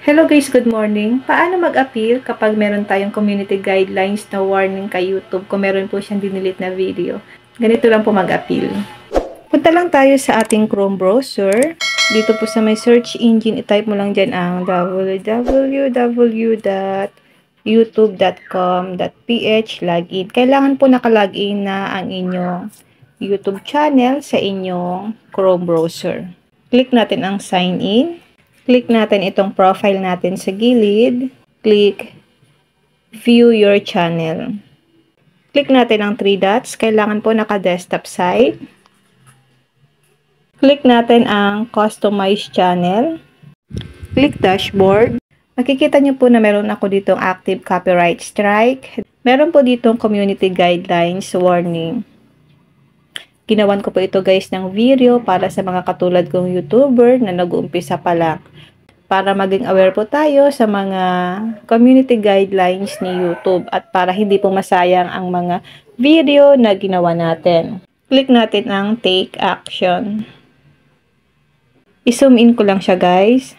Hello guys, good morning. Paano mag-appeal kapag meron tayong community guidelines na warning kay YouTube kung meron po siyang dinilit na video? Ganito lang po mag-appeal. Punta lang tayo sa ating Chrome browser. Dito po sa may search engine, i-type mo lang dyan ang www.youtube.com.ph login. Kailangan po nakalogin na ang inyong YouTube channel sa inyong Chrome browser. Click natin ang sign in. Click natin itong profile natin sa gilid. Click View Your Channel. Click natin ang 3 dots. Kailangan po naka-desktop site. Click natin ang Customize Channel. Click Dashboard. Makikita nyo po na meron ako ditong active copyright strike. Meron po ditong community guidelines warning. Ginawan ko po ito guys ng video para sa mga katulad kong YouTuber na nag-uumpisa pa lang. Para maging aware po tayo sa mga community guidelines ni YouTube at para hindi po masayang ang mga video na ginawa natin. Click natin ang Take Action. I-zoom in ko lang siya guys.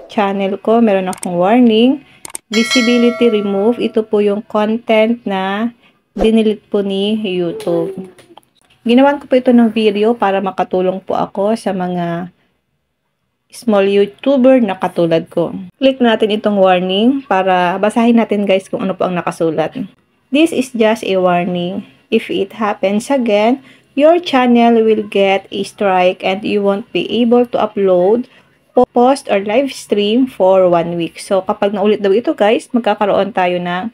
Channel ko, meron akong warning. Visibility remove, ito po yung content na dinilit po ni YouTube. Ginawan ko po ito ng video para makatulong po ako sa mga small YouTuber na katulad ko. Click natin itong warning para basahin natin guys kung ano po ang nakasulat. This is just a warning. If it happens again, your channel will get a strike and you won't be able to upload, post, or live stream for 1 week. So kapag naulit daw ito guys, magkakaroon tayo ng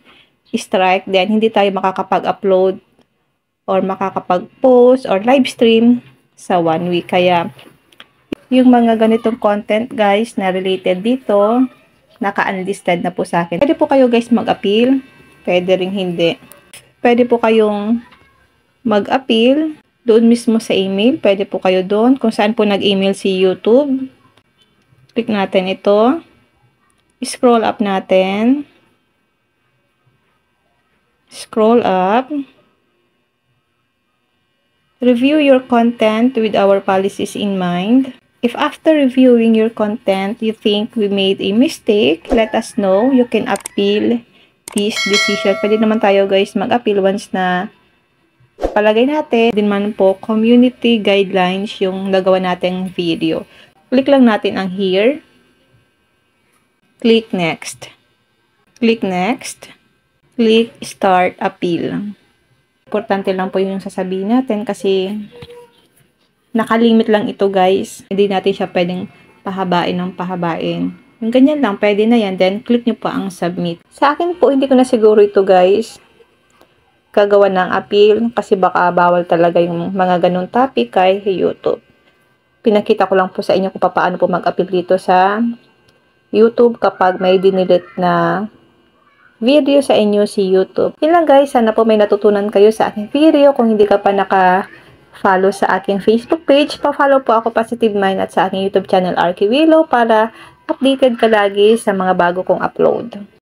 strike. Then hindi tayo makakapag-upload or makakapag-post or live stream sa 1 week. Kaya yung mga ganitong content guys na related dito, naka-unlisted na po sa akin. Pwede po kayo guys mag-appeal, pwede ring hindi. Pwede po kayong mag-appeal doon mismo sa email, pwede po kayo doon kung saan po nag-email si YouTube. Click natin ito. Scroll up natin. Scroll up. Review your content with our policies in mind. If after reviewing your content, you think we made a mistake, let us know. You can appeal this decision. Pwede naman tayo guys mag-appeal once na palagay natin din man po community guidelines yung nagawa nating video. Click lang natin ang here. Click next. Click next. Click start appeal. Importante lang po yung sasabihin natin kasi nakalimit lang ito guys. Hindi natin siya pwedeng pahabain ng pahabain. Yung ganyan lang, pwede na yan. Then, click nyo pa ang submit. Sa akin po, hindi ko na siguro ito guys gagawa ng appeal kasi baka bawal talaga yung mga ganun topic kay YouTube. Pinakita ko lang po sa inyo kung paano po mag-appeal dito sa YouTube kapag may dinilit na video sa inyo si YouTube. Yun lang guys, sana po may natutunan kayo sa aking video. Kung hindi ka pa naka-follow sa aking Facebook page, pa-follow po ako Positive Mind at sa aking YouTube channel Arky Willow para updated ka lagi sa mga bago kong upload.